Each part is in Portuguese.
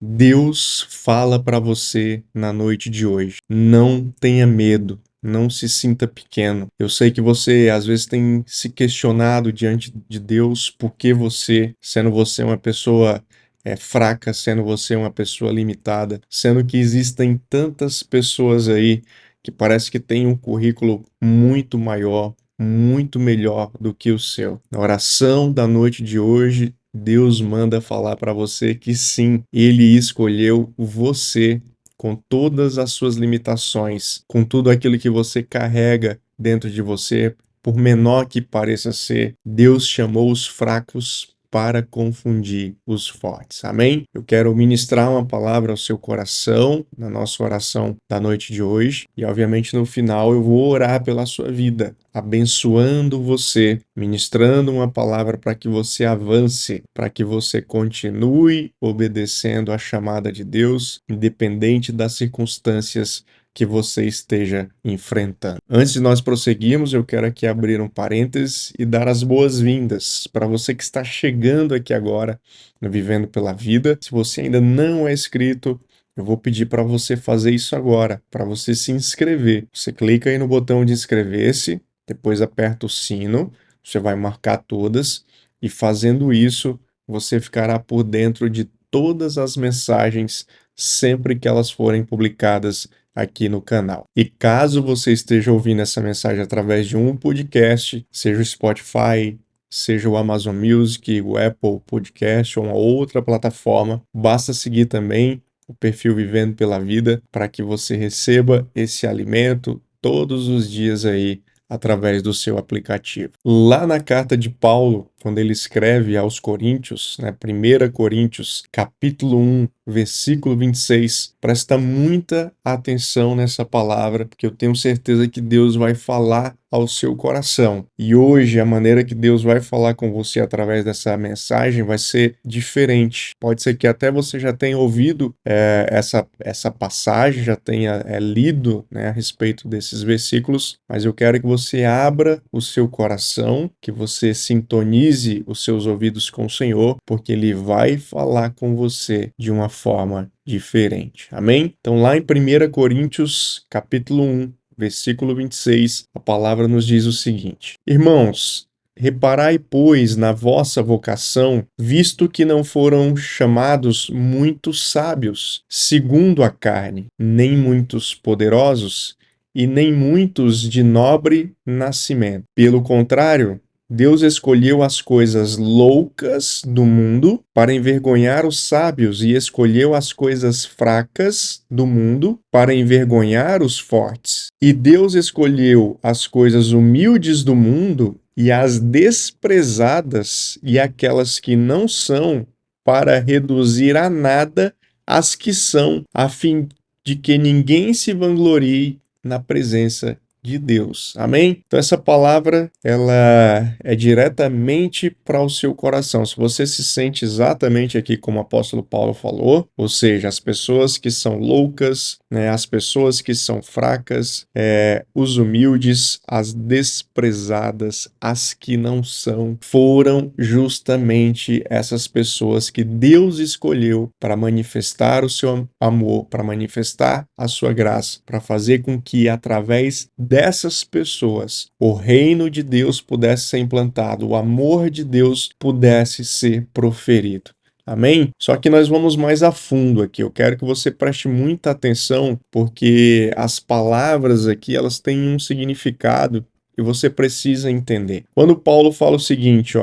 Deus fala para você na noite de hoje. Não tenha medo. Não se sinta pequeno. Eu sei que você às vezes tem se questionado diante de Deus por que você, sendo você uma pessoa fraca, sendo você uma pessoa limitada, sendo que existem tantas pessoas aí que parece que têm um currículo muito maior, muito melhor do que o seu. Na oração da noite de hoje, Deus manda falar para você que sim, Ele escolheu você com todas as suas limitações, com tudo aquilo que você carrega dentro de você, por menor que pareça ser, Deus chamou os fracos para confundir os fortes. Amém? Eu quero ministrar uma palavra ao seu coração na nossa oração da noite de hoje e, obviamente, no final eu vou orar pela sua vida, abençoando você, ministrando uma palavra para que você avance, para que você continue obedecendo à chamada de Deus, independente das circunstâncias que você esteja enfrentando. Antes de nós prosseguirmos, eu quero aqui abrir um parênteses e dar as boas-vindas para você que está chegando aqui agora no Vivendo pela Vida. Se você ainda não é inscrito, eu vou pedir para você fazer isso agora, para você se inscrever. Você clica aí no botão de inscrever-se, depois aperta o sino, você vai marcar todas e fazendo isso, você ficará por dentro de todas as mensagens sempre que elas forem publicadas aqui no canal. E caso você esteja ouvindo essa mensagem através de um podcast, seja o Spotify, seja o Amazon Music, o Apple Podcast ou uma outra plataforma, basta seguir também o perfil Vivendo pela Vida para que você receba esse alimento todos os dias aí através do seu aplicativo. Lá na carta de Paulo, quando ele escreve aos Coríntios, 1 Coríntios, capítulo 1, versículo 26, presta muita atenção nessa palavra, porque eu tenho certeza que Deus vai falar ao seu coração. E hoje, a maneira que Deus vai falar com você através dessa mensagem vai ser diferente. Pode ser que até você já tenha ouvido essa passagem, já tenha lido a respeito desses versículos, mas eu quero que você abra o seu coração, que você sintonize os seus ouvidos com o Senhor, porque Ele vai falar com você de uma forma diferente. Amém? Então lá em 1 Coríntios, capítulo 1, versículo 26, a palavra nos diz o seguinte: Irmãos, reparai, pois, na vossa vocação, visto que não foram chamados muitos sábios, segundo a carne, nem muitos poderosos, e nem muitos de nobre nascimento. Pelo contrário, Deus escolheu as coisas loucas do mundo para envergonhar os sábios e escolheu as coisas fracas do mundo para envergonhar os fortes. E Deus escolheu as coisas humildes do mundo e as desprezadas e aquelas que não são para reduzir a nada as que são, a fim de que ninguém se vanglorie na presença de Deus. Amém? Então essa palavra, ela é diretamente para o seu coração. Se você se sente exatamente aqui como o apóstolo Paulo falou, ou seja, as pessoas que são loucas, as pessoas que são fracas, os humildes, as desprezadas, as que não são, foram justamente essas pessoas que Deus escolheu para manifestar o seu amor, para manifestar a sua graça, para fazer com que através dessas pessoas o reino de Deus pudesse ser implantado, o amor de Deus pudesse ser proferido. Amém? Só que nós vamos mais a fundo aqui. Eu quero que você preste muita atenção, porque as palavras aqui, elas têm um significado e você precisa entender. Quando Paulo fala o seguinte,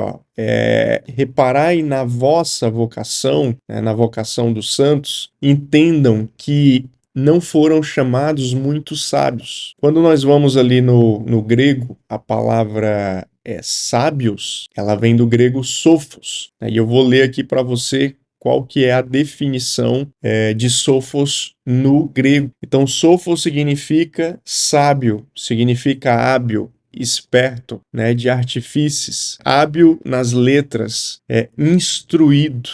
reparai na vossa vocação, na vocação dos santos, entendam que não foram chamados muitos sábios. Quando nós vamos ali no grego, a palavra sábios, ela vem do grego sophos, e eu vou ler aqui para você qual que é a definição de sophos no grego. Então, sophos significa sábio, significa hábil, esperto, de artifícios, hábil nas letras, instruído.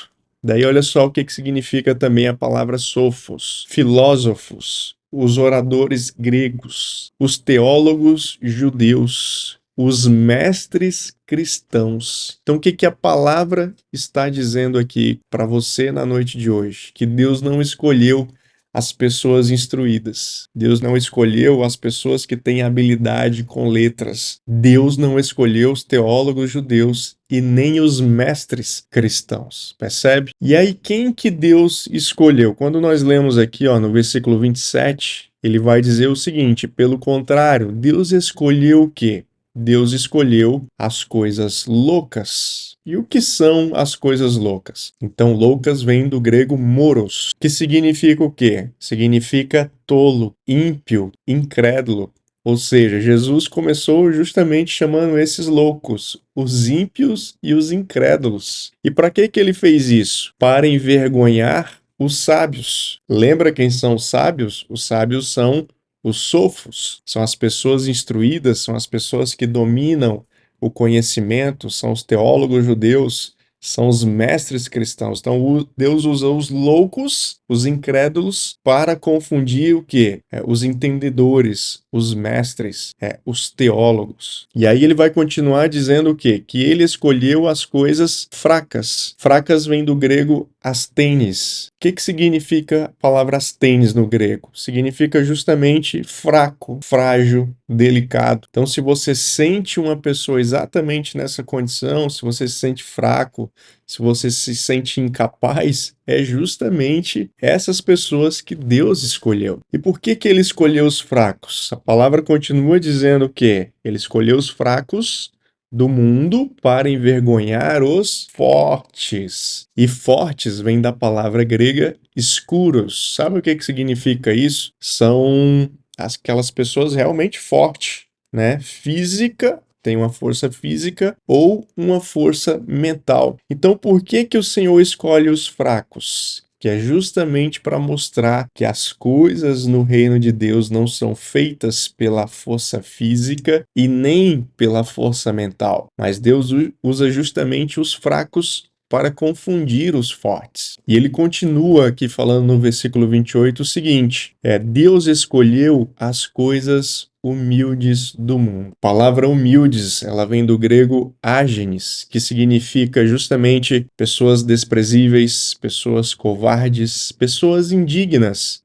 Daí olha só o que significa também a palavra sophos, filósofos, os oradores gregos, os teólogos judeus, os mestres cristãos. Então, o que que a palavra está dizendo aqui para você na noite de hoje? Que Deus não escolheu as pessoas instruídas. Deus não escolheu as pessoas que têm habilidade com letras. Deus não escolheu os teólogos judeus e nem os mestres cristãos. Percebe? E aí, quem que Deus escolheu? Quando nós lemos aqui, ó, no versículo 27, ele vai dizer o seguinte: pelo contrário, Deus escolheu o quê? Deus escolheu as coisas loucas. E o que são as coisas loucas? Então, loucas vem do grego moros, que significa o quê? Significa tolo, ímpio, incrédulo. Ou seja, Jesus começou justamente chamando esses loucos, os ímpios e os incrédulos. E para que que ele fez isso? Para envergonhar os sábios. Lembra quem são os sábios? Os sábios são os sofos, são as pessoas instruídas, são as pessoas que dominam o conhecimento, são os teólogos judeus, são os mestres cristãos. Então, Deus usa os loucos, os incrédulos, para confundir o quê? Os entendedores, os mestres, os teólogos. E aí ele vai continuar dizendo o quê? Que ele escolheu as coisas fracas. Fracas vem do grego astênis. O que significa a palavra astênis no grego? Significa justamente fraco, frágil, delicado. Então, se você sente uma pessoa exatamente nessa condição, se você se sente fraco, se você se sente incapaz, é justamente essas pessoas que Deus escolheu. E por que que ele escolheu os fracos? A palavra continua dizendo que ele escolheu os fracos do mundo para envergonhar os fortes. E fortes vem da palavra grega escuros. Sabe o que que significa isso? São aquelas pessoas realmente fortes, né? Física, tem uma força física ou uma força mental. Então, por que que o Senhor escolhe os fracos? Que é justamente para mostrar que as coisas no reino de Deus não são feitas pela força física e nem pela força mental, mas Deus usa justamente os fracos para confundir os fortes. E ele continua aqui falando no versículo 28 o seguinte: Deus escolheu as coisas humildes do mundo. A palavra humildes, ela vem do grego ágenes, que significa justamente pessoas desprezíveis, pessoas covardes, pessoas indignas,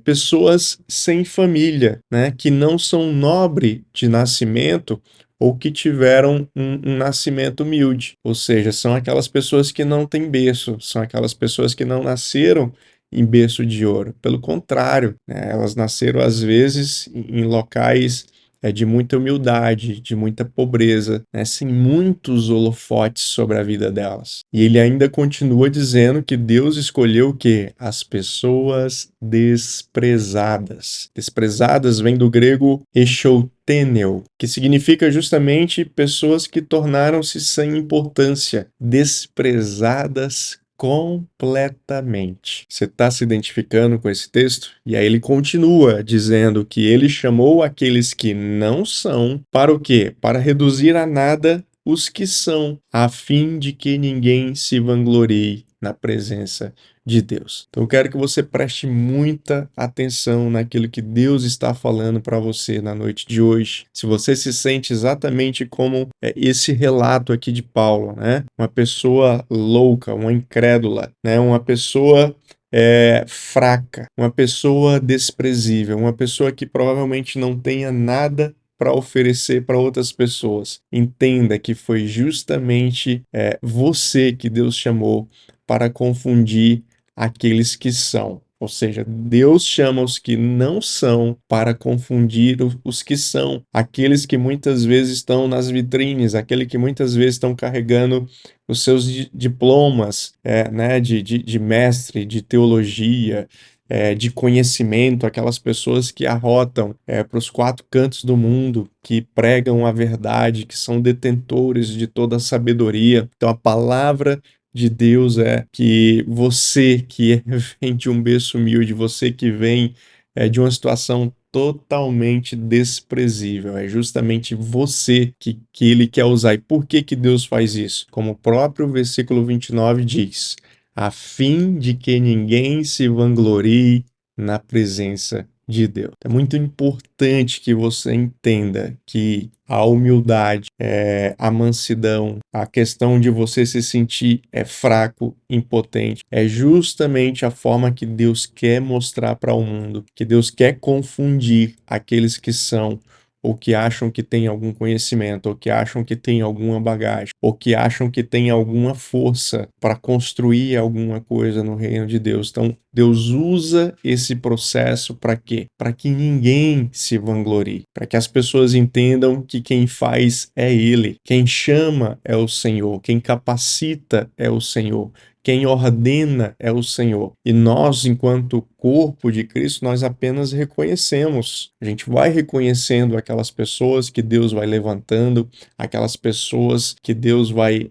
pessoas sem família, né, que não são nobre de nascimento ou que tiveram um nascimento humilde. Ou seja, são aquelas pessoas que não têm berço, são aquelas pessoas que não nasceram em berço de ouro. Pelo contrário, né, elas nasceram às vezes em locais de muita humildade, de muita pobreza, né, sem muitos holofotes sobre a vida delas. E ele ainda continua dizendo que Deus escolheu o quê? As pessoas desprezadas. Desprezadas vem do grego echouteneu, que significa justamente pessoas que tornaram-se sem importância, desprezadas completamente. Você está se identificando com esse texto? E aí ele continua dizendo que ele chamou aqueles que não são para o quê? Para reduzir a nada os que são, a fim de que ninguém se vanglorie na presença de Deus. Então eu quero que você preste muita atenção naquilo que Deus está falando para você na noite de hoje. Se você se sente exatamente como esse relato aqui de Paulo, né? Uma pessoa louca, uma incrédula, né? Uma pessoa fraca, uma pessoa desprezível, uma pessoa que provavelmente não tenha nada para oferecer para outras pessoas. Entenda que foi justamente você que Deus chamou para confundir aqueles que são. Ou seja, Deus chama os que não são para confundir os que são. Aqueles que muitas vezes estão nas vitrines, aqueles que muitas vezes estão carregando os seus diplomas né, de mestre, de teologia, de conhecimento, aquelas pessoas que arrotam para os quatro cantos do mundo, que pregam a verdade, que são detentores de toda a sabedoria. Então a palavra de Deus é que você que vem de um berço humilde, você que vem de uma situação totalmente desprezível, é justamente você que ele quer usar. E por que que Deus faz isso? Como o próprio versículo 29 diz: a fim de que ninguém se vanglorie na presença de Deus. É muito importante que você entenda que a humildade, a mansidão, a questão de você se sentir fraco, impotente, é justamente a forma que Deus quer mostrar para o mundo, que Deus quer confundir aqueles que são ou que acham que têm algum conhecimento, ou que acham que têm alguma bagagem, ou que acham que têm alguma força para construir alguma coisa no reino de Deus. Então, Deus usa esse processo para quê? Para que ninguém se vanglorie, para que as pessoas entendam que quem faz é Ele, quem chama é o Senhor, quem capacita é o Senhor, quem ordena é o Senhor. E nós, enquanto corpo de Cristo, nós apenas reconhecemos. A gente vai reconhecendo aquelas pessoas que Deus vai levantando, aquelas pessoas que Deus vai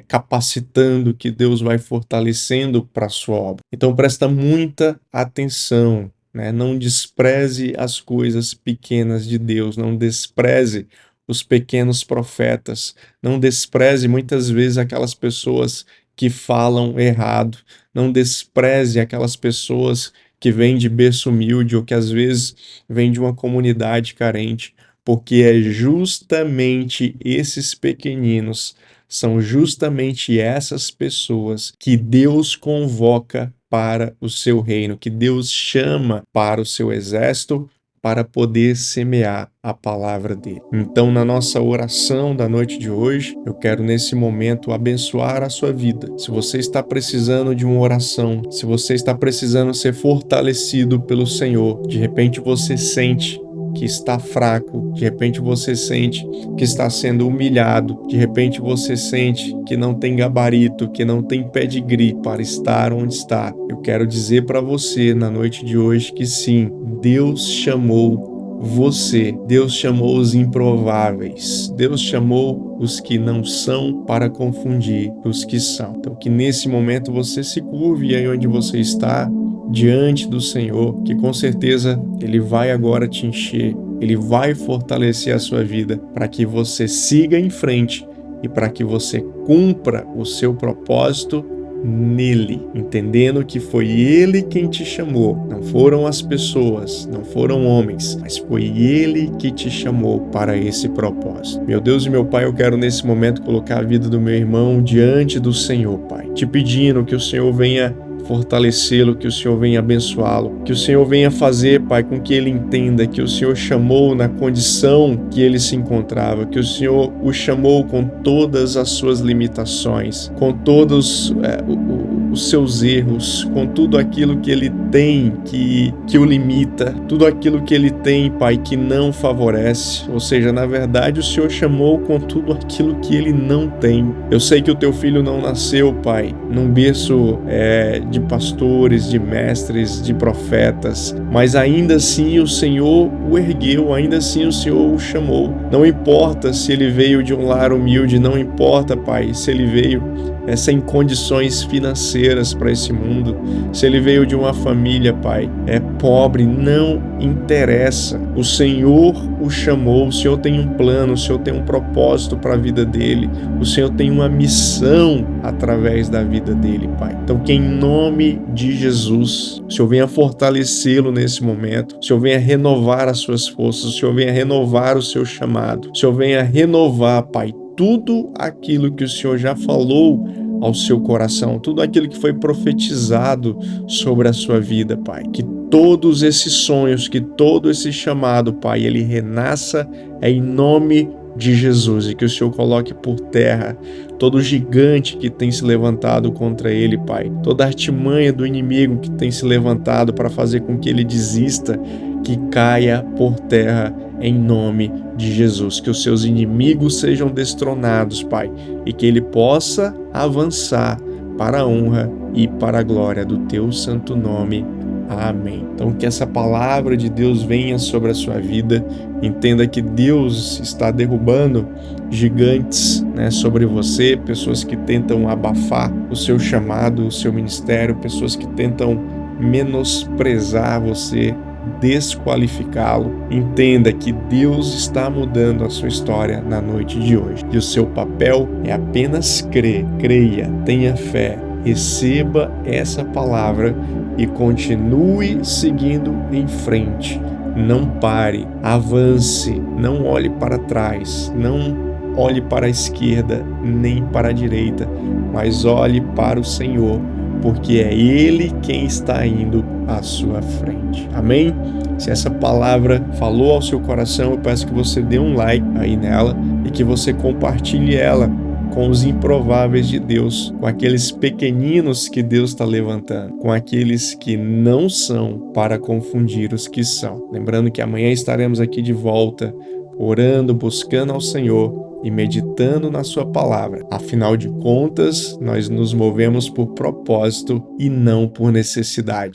capacitando, que Deus vai fortalecendo para a sua obra. Então presta muita atenção, né? Não despreze as coisas pequenas de Deus, não despreze os pequenos profetas, não despreze muitas vezes aquelas pessoas que falam errado, não despreze aquelas pessoas que vêm de berço humilde ou que às vezes vêm de uma comunidade carente, porque é justamente esses pequeninos, são justamente essas pessoas que Deus convoca para o seu reino, que Deus chama para o seu exército, para poder semear a palavra dele. Então, na nossa oração da noite de hoje, eu quero nesse momento abençoar a sua vida. Se você está precisando de uma oração, se você está precisando ser fortalecido pelo Senhor, de repente você sente que está fraco, de repente você sente que está sendo humilhado, de repente você sente que não tem gabarito, que não tem pedigree para estar onde está. Eu quero dizer para você na noite de hoje que sim, Deus chamou você, Deus chamou os improváveis, Deus chamou os que não são para confundir os que são. Então que nesse momento você se curve aí onde você está, diante do Senhor, que com certeza Ele vai agora te encher, Ele vai fortalecer a sua vida para que você siga em frente e para que você cumpra o seu propósito nele, entendendo que foi Ele quem te chamou, não foram as pessoas, não foram homens, mas foi Ele que te chamou para esse propósito. Meu Deus e meu Pai, eu quero nesse momento colocar a vida do meu irmão diante do Senhor, Pai, te pedindo que o Senhor venha fortalecê-lo, que o Senhor venha abençoá-lo, que o Senhor venha fazer, Pai, com que ele entenda que o Senhor chamou na condição que ele se encontrava, que o Senhor o chamou com todas as suas limitações, com todos os seus erros, com tudo aquilo que ele tem que o limita, tudo aquilo que ele tem, Pai, que não favorece. Ou seja, na verdade, o Senhor chamou com tudo aquilo que ele não tem. Eu sei que o teu filho não nasceu, Pai, num berço de pastores, de mestres, de profetas, mas ainda assim o Senhor o ergueu, ainda assim o Senhor o chamou. Não importa se ele veio de um lar humilde, não importa, Pai, se ele veio sem condições financeiras para esse mundo, se ele veio de uma família, Pai, pobre, não interessa. O Senhor o chamou, o Senhor tem um plano, o Senhor tem um propósito para a vida dele, o Senhor tem uma missão através da vida dele, Pai. Então, que em nome de Jesus, o Senhor venha fortalecê-lo nesse momento, o Senhor venha renovar as suas forças, o Senhor venha renovar o seu chamado, o Senhor venha renovar, Pai, tudo aquilo que o Senhor já falou ao seu coração, tudo aquilo que foi profetizado sobre a sua vida, Pai. Que todos esses sonhos, que todo esse chamado, Pai, ele renasça em nome de Jesus, e que o Senhor coloque por terra todo gigante que tem se levantado contra ele, Pai, toda artimanha do inimigo que tem se levantado para fazer com que ele desista, que caia por terra em nome de Jesus, que os seus inimigos sejam destronados, Pai, e que ele possa avançar para a honra e para a glória do teu santo nome. Amém. Então que essa palavra de Deus venha sobre a sua vida. Entenda que Deus está derrubando gigantes, né, sobre você, pessoas que tentam abafar o seu chamado, o seu ministério, pessoas que tentam menosprezar você, desqualificá-lo. Entenda que Deus está mudando a sua história na noite de hoje. E o seu papel é apenas crer, creia, tenha fé, receba essa palavra e continue seguindo em frente. Não pare, avance, não olhe para trás, não olhe para a esquerda nem para a direita, mas olhe para o Senhor, porque é Ele quem está indo à sua frente. Amém? Se essa palavra falou ao seu coração, eu peço que você dê um like aí nela e que você compartilhe ela com os improváveis de Deus, com aqueles pequeninos que Deus está levantando, com aqueles que não são, para confundir os que são. Lembrando que amanhã estaremos aqui de volta, orando, buscando ao Senhor e meditando na sua palavra. Afinal de contas, nós nos movemos por propósito e não por necessidade.